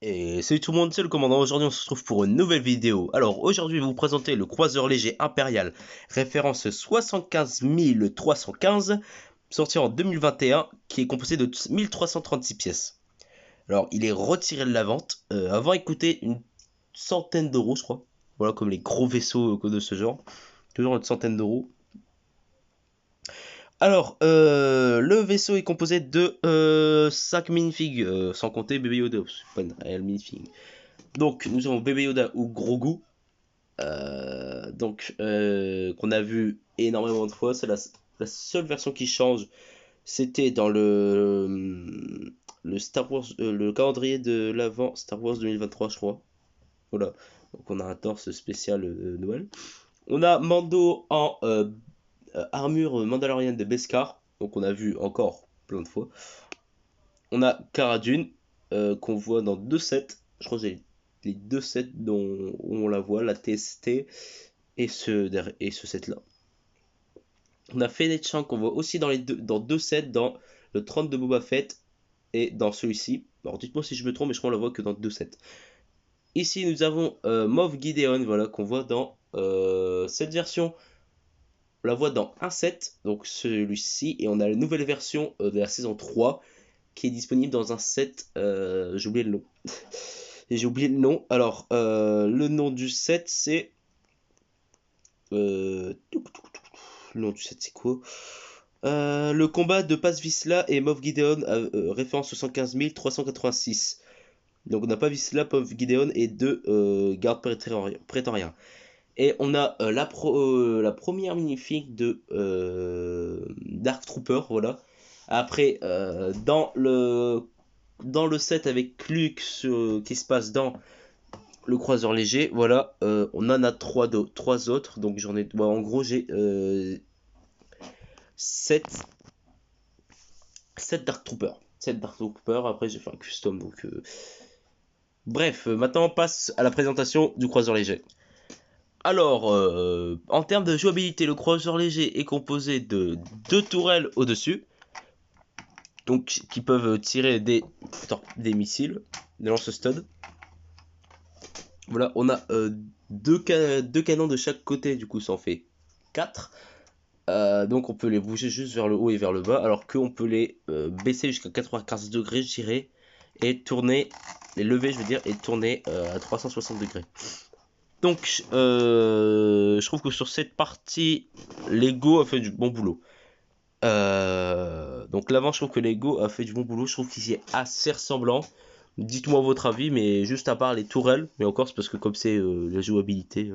Et salut tout le monde, c'est le commandant. Aujourd'hui, on se retrouve pour une nouvelle vidéo. Alors, aujourd'hui, je vais vous présenter le croiseur léger impérial, référence 75 315, sorti en 2021, qui est composé de 1336 pièces. Alors, il est retiré de la vente. Avant, il coûtait une centaine d'euros, je crois. Voilà, comme les gros vaisseaux de ce genre. Toujours une centaine d'euros. Alors, le vaisseau est composé de 5 minifigs, sans compter Baby Yoda. C'est pas une réelle minifig. Donc, nous avons Baby Yoda ou Grogu. Qu'on a vu énormément de fois. C'est la seule version qui change. C'était dans le Star Wars, le calendrier de l'avant Star Wars 2023, je crois. Voilà. Donc, on a un torse spécial Noël. On a Mando en armure mandalorienne de Beskar. Donc, on a vu encore plein de fois. On a Cara Dune, qu'on voit dans deux sets. Je crois que j'ai les deux sets dont on la voit, la TST et ce set là. On a Fennec Shand qu'on voit aussi dans deux sets, dans le 30 de Boba Fett et dans celui-ci. Alors dites-moi si je me trompe, mais je crois qu'on la voit que dans deux sets. Ici nous avons Moff Gideon, voilà, qu'on voit dans cette version. On la voit dans un set, donc celui-ci, et on a la nouvelle version de la saison 3 qui est disponible dans un set. J'ai oublié le nom. Et j'ai oublié le nom. Alors, le nom du set, c'est. Le nom du set, c'est quoi? Le combat de Paz Vizsla et Moff Gideon, référence 75 386. Donc, on n'a pas Vizsla, Moff Gideon et deux gardes prétoriens. Et on a la première minifig de Dark Trooper, voilà. Après, dans le set avec Luke qui se passe dans le croiseur léger, voilà, on en a trois autres, donc j'en ai, bah, en gros j'ai 7 Dark Troopers. 7 Dark Troopers, après j'ai fait un custom, donc bref, maintenant on passe à la présentation du croiseur léger. Alors, en termes de jouabilité, le croiseur léger est composé de deux tourelles au-dessus, donc qui peuvent tirer des missiles, des lance-studs. Voilà, on a deux canons de chaque côté, du coup ça en fait 4. Donc on peut les bouger juste vers le haut et vers le bas, alors qu'on peut les baisser jusqu'à 95 degrés, je dirais, et tourner, les lever, je veux dire, et tourner à 360 degrés. Donc, je trouve que sur cette partie, Lego a fait du bon boulot. Donc l'avant, je trouve que Lego a fait du bon boulot. Je trouve qu'il est assez ressemblant. Dites-moi votre avis, mais juste à part les tourelles, mais encore c'est parce que comme c'est la jouabilité.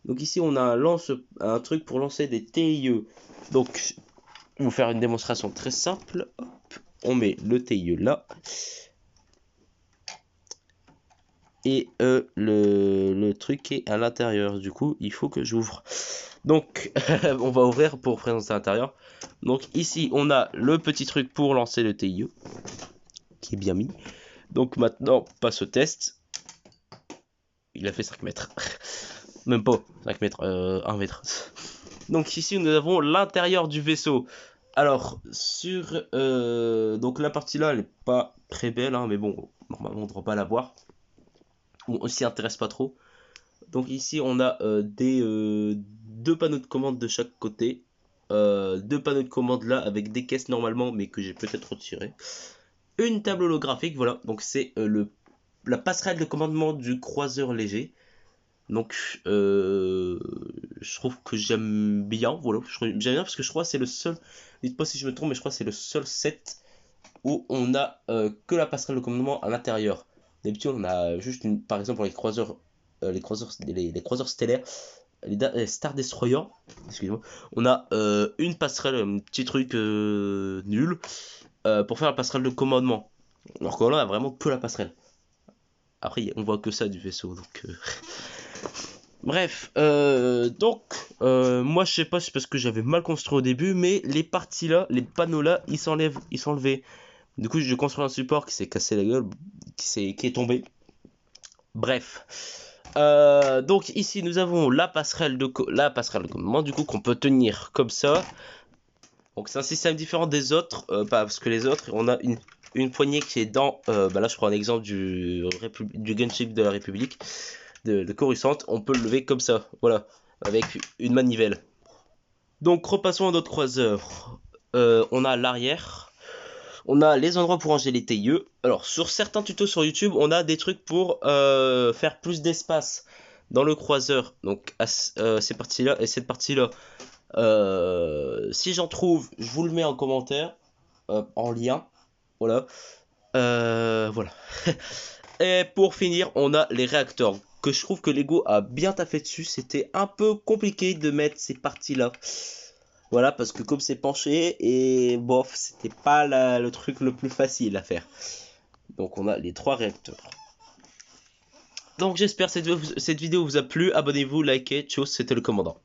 Donc ici, on a un truc pour lancer des TIE. Donc, je vais vous faire une démonstration très simple. Hop, on met le TIE là. Et le truc est à l'intérieur. Du coup, il faut que j'ouvre. Donc, on va ouvrir pour présenter à l'intérieur. Donc ici, on a le petit truc pour lancer le TIE. Qui est bien mis. Donc maintenant, passe au test. Il a fait 5 mètres. Même pas 5 mètres, 1 mètre. Donc ici, nous avons l'intérieur du vaisseau. Alors, donc la partie là, elle est pas très belle, hein, mais bon, normalement, on ne devrait pas la voir. On s'y intéresse pas trop. Donc ici, on a deux panneaux de commande de chaque côté. Deux panneaux de commande là, avec des caisses normalement, mais que j'ai peut-être retiré. Une table holographique, voilà. Donc c'est la passerelle de commandement du croiseur léger. Donc je trouve que j'aime bien, voilà. J'aime bien parce que je crois que c'est le seul, dites pas si je me trompe, mais je crois que c'est le seul set où on a que la passerelle de commandement à l'intérieur. D'habitude on a juste par exemple pour les croiseurs stellaires, les Star Destroyer, excusez-moi, on a une passerelle, un petit truc nul pour faire la passerelle de commandement. Alors que là on a vraiment que la passerelle. Après on voit que ça du vaisseau, donc bref, moi je sais pas si c'est parce que j'avais mal construit au début, mais les parties là, les panneaux là, ils sont enlevés. Du coup, j'ai construit un support qui s'est cassé la gueule, qui est tombé. Bref. Donc ici, nous avons la passerelle de commandement, du coup, qu'on peut tenir comme ça. Donc c'est un système différent des autres, parce que les autres, on a une poignée qui est dans, là je prends un exemple du gunship de la République de Coruscant, on peut le lever comme ça, voilà, avec une manivelle. Donc repassons à notre croiseur. On a l'arrière, on a les endroits pour ranger les TIE. Alors sur certains tutos sur YouTube, on a des trucs pour faire plus d'espace dans le croiseur. Donc ces parties-là et cette partie-là. Si j'en trouve, je vous le mets en commentaire, en lien. Voilà. Voilà. Et pour finir, on a les réacteurs. Que je trouve que Lego a bien taffé dessus. C'était un peu compliqué de mettre ces parties-là. Voilà, parce que comme c'est penché, et bof, c'était pas le truc le plus facile à faire. Donc on a les 3 réacteurs. Donc j'espère que cette vidéo vous a plu. Abonnez-vous, likez, tchuss, c'était le commandant.